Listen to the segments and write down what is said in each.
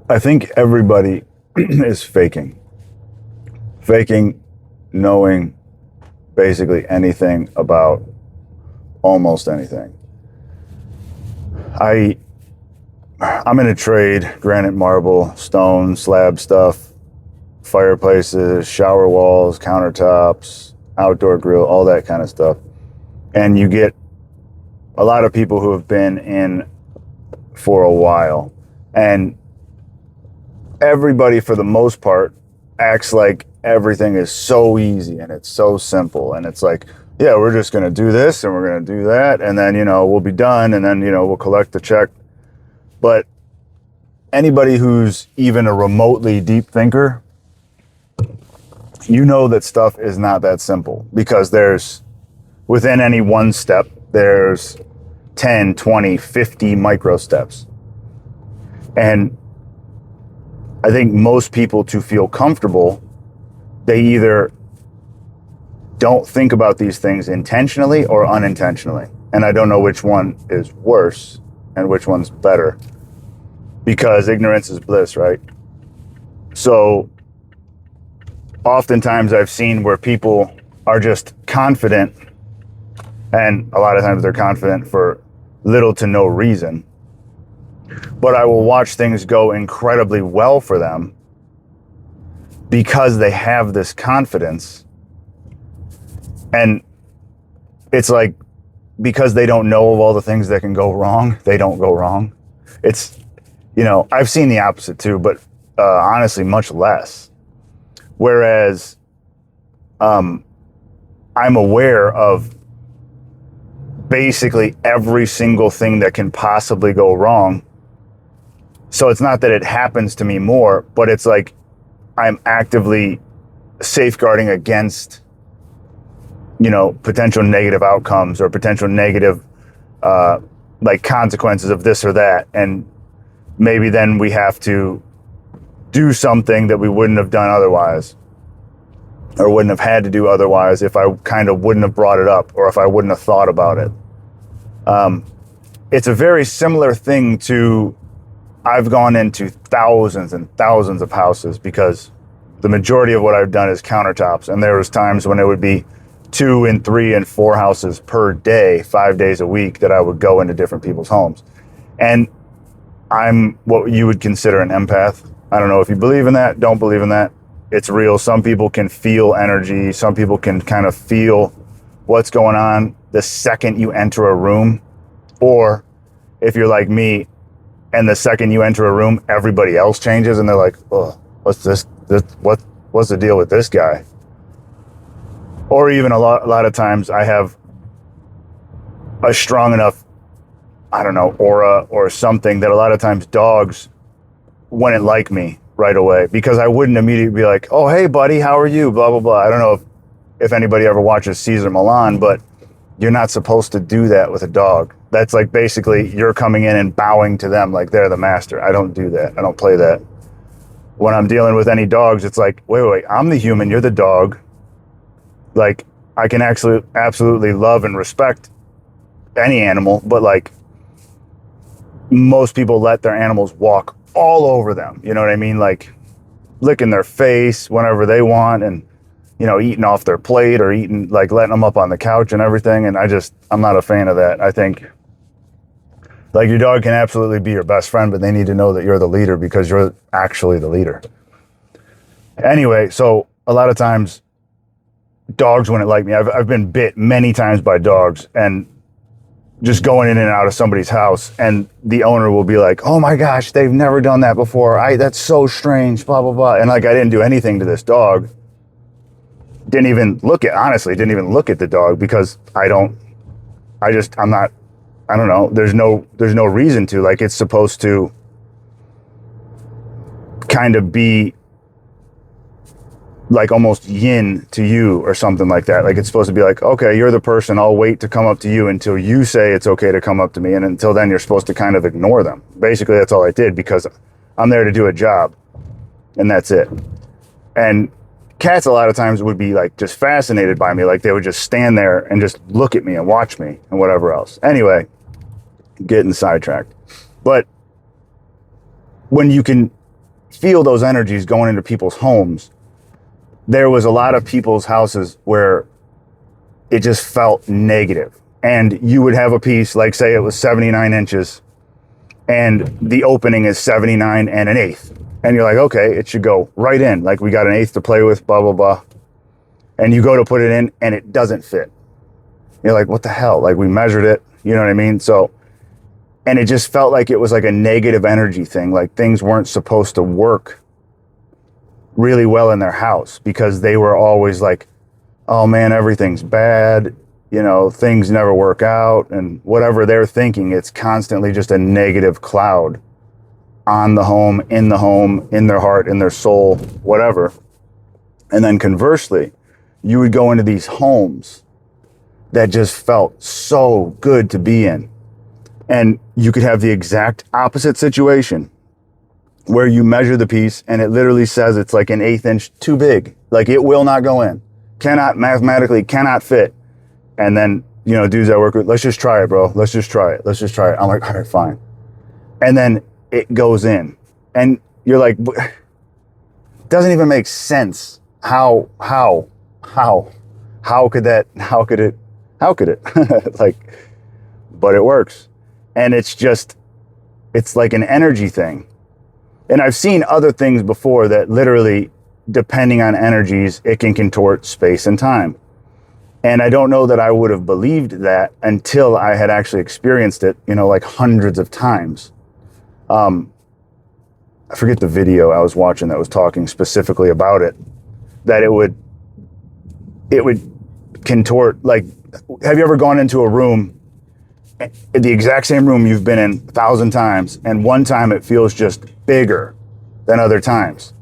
I think everybody is faking knowing basically anything about almost anything. I'm in a trade: granite, marble, stone, slab stuff, fireplaces, shower walls, countertops, outdoor grill, all that kind of stuff. And you get a lot of people who have been in for a while, and everybody, for the most part, acts like everything is so easy and it's so simple. And it's like, yeah, we're just going to do this and we're going to do that. And then, we'll be done. And then, we'll collect the check. But anybody who's even a remotely deep thinker, that stuff is not that simple, because within any one step, there's 10, 20, 50 micro steps. And I think most people, to feel comfortable, they either don't think about these things intentionally or unintentionally. And I don't know which one is worse and which one's better, because ignorance is bliss, right? So oftentimes I've seen where people are just confident, and a lot of times they're confident for little to no reason. But I will watch things go incredibly well for them because they have this confidence. And it's like, because they don't know of all the things that can go wrong, they don't go wrong. It's, I've seen the opposite too, but honestly, much less. Whereas I'm aware of basically every single thing that can possibly go wrong. So it's not that it happens to me more, but it's like I'm actively safeguarding against, potential negative outcomes or potential negative, consequences of this or that. And maybe then we have to do something that we wouldn't have done otherwise, or wouldn't have had to do otherwise if I kind of wouldn't have brought it up, or if I wouldn't have thought about it. It's a very similar thing to, I've gone into thousands and thousands of houses, because the majority of what I've done is countertops. And there was times when it would be 2 and 3 and 4 houses per day, 5 days a week, that I would go into different people's homes. And I'm what you would consider an empath. I don't know if you believe in that, don't believe in that. It's real. Some people can feel energy. Some people can kind of feel what's going on the second you enter a room. Or if you're like me, and the second you enter a room, everybody else changes, and they're like, oh, what's this? What's the deal with this guy? Or even a lot of times I have a strong enough, I don't know, aura or something, that a lot of times dogs wouldn't like me right away, because I wouldn't immediately be like, oh, hey buddy, how are you? Blah, blah, blah. I don't know if anybody ever watches Cesar Millan, but you're not supposed to do that with a dog. That's like basically you're coming in and bowing to them like they're the master. I don't do that. I don't play that. When I'm dealing with any dogs, it's like, wait, I'm the human, you're the dog. Like, I can actually absolutely love and respect any animal, but like, most people let their animals walk all over them. You know what I mean? Like, licking their face whenever they want, and eating off their plate, or eating, like, letting them up on the couch and everything. And I'm not a fan of that. I think, like, your dog can absolutely be your best friend, but they need to know that you're the leader, because you're actually the leader. Anyway, so a lot of times dogs wouldn't like me. I've been bit many times by dogs, and just going in and out of somebody's house, and the owner will be like, oh my gosh, they've never done that before. That's so strange, blah, blah, blah. And like, I didn't do anything to this dog. Didn't even look at the dog, because I don't know. There's no reason to. Like, it's supposed to kind of be like almost yin to you or something like that. Like, it's supposed to be like, okay, you're the person, I'll wait to come up to you until you say it's okay to come up to me. And until then, you're supposed to kind of ignore them. Basically, that's all I did, because I'm there to do a job, and that's it. And cats a lot of times would be like just fascinated by me. Like, they would just stand there and just look at me and watch me and whatever else. Anyway, getting sidetracked. But when you can feel those energies going into people's homes, there was a lot of people's houses where it just felt negative. And you would have a piece, like say it was 79 inches and the opening is 79 and an eighth. And you're like, okay, it should go right in. Like we got an eighth to play with, blah, blah, blah. And you go to put it in and it doesn't fit. You're like, what the hell? Like we measured it, you know what I mean? So, and it just felt like it was like a negative energy thing. Like things weren't supposed to work really well in their house because they were always like, oh man, everything's bad. You know, things never work out, and whatever they're thinking, it's constantly just a negative cloud on the home, in their heart, in their soul, whatever. And then conversely, you would go into these homes that just felt so good to be in. And you could have the exact opposite situation where you measure the piece and it literally says it's like an eighth inch too big. Like it will not go in. Mathematically cannot fit. And then, you know, dudes I work with, let's just try it, bro. Let's just try it. I'm like, all right, fine. And then it goes in. And you're like, doesn't even make sense. How could it? Like, but it works. And it's like an energy thing. And I've seen other things before that literally, depending on energies, it can contort space and time. And I don't know that I would have believed that until I had actually experienced it, you know, like hundreds of times. I forget the video I was watching that was talking specifically about it, that it would contort. Like, have you ever gone into a room, the exact same room you've been in 1,000 times, and one time it feels just bigger than other times?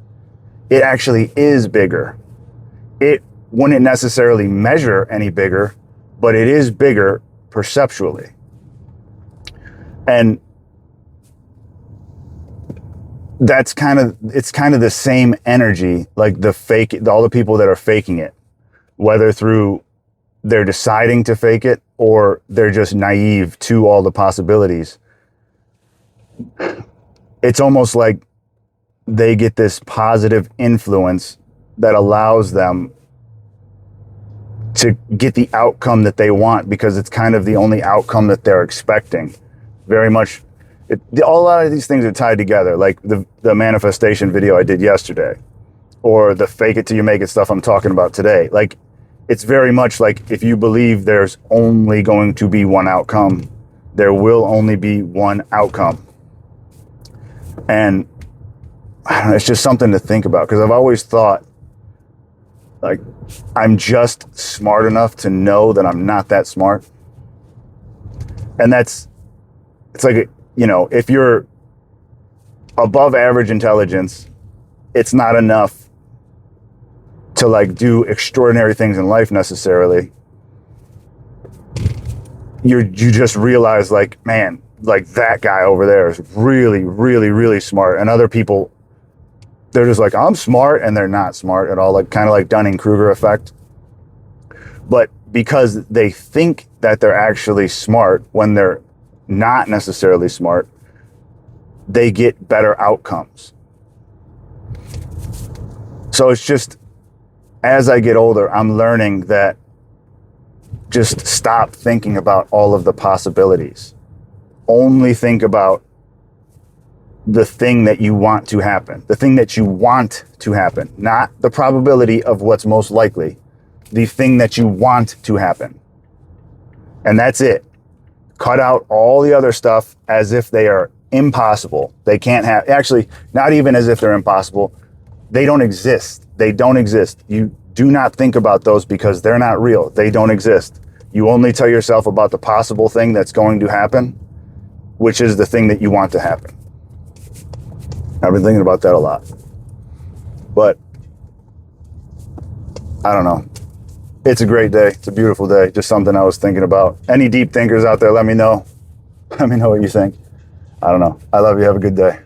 It actually is bigger. It wouldn't necessarily measure any bigger, but it is bigger perceptually. And it's kind of the same energy, like all the people that are faking it, whether through they're deciding to fake it or they're just naive to all the possibilities. It's almost like they get this positive influence that allows them to get the outcome that they want because it's kind of the only outcome that they're expecting. Very much, a lot of these things are tied together, like the manifestation video I did yesterday, or the fake it till you make it stuff I'm talking about today. Like, it's very much like if you believe there's only going to be one outcome, there will only be one outcome. And I don't know, it's just something to think about, because I've always thought, like, I'm just smart enough to know that I'm not that smart. And it's like, you know, if you're above average intelligence, it's not enough to like do extraordinary things in life necessarily. You just realize, like, man, like that guy over there is really, really, really smart. And other people, they're just like, I'm smart, and they're not smart at all. Like, kind of like Dunning-Kruger effect. But because they think that they're actually smart when they're not necessarily smart, they get better outcomes. So it's just, as I get older, I'm learning that just stop thinking about all of the possibilities. Only think about the thing that you want to happen, the thing that you want to happen, not the probability of what's most likely, the thing that you want to happen. And that's it. Cut out all the other stuff as if they are impossible. They can't have, actually, not even as if they're impossible. They don't exist. They don't exist. You do not think about those because they're not real. They don't exist. You only tell yourself about the possible thing that's going to happen, which is the thing that you want to happen. I've been thinking about that a lot. But I don't know. It's a great day. It's a beautiful day. Just something I was thinking about. Any deep thinkers out there, let me know. Let me know what you think. I don't know. I love you. Have a good day.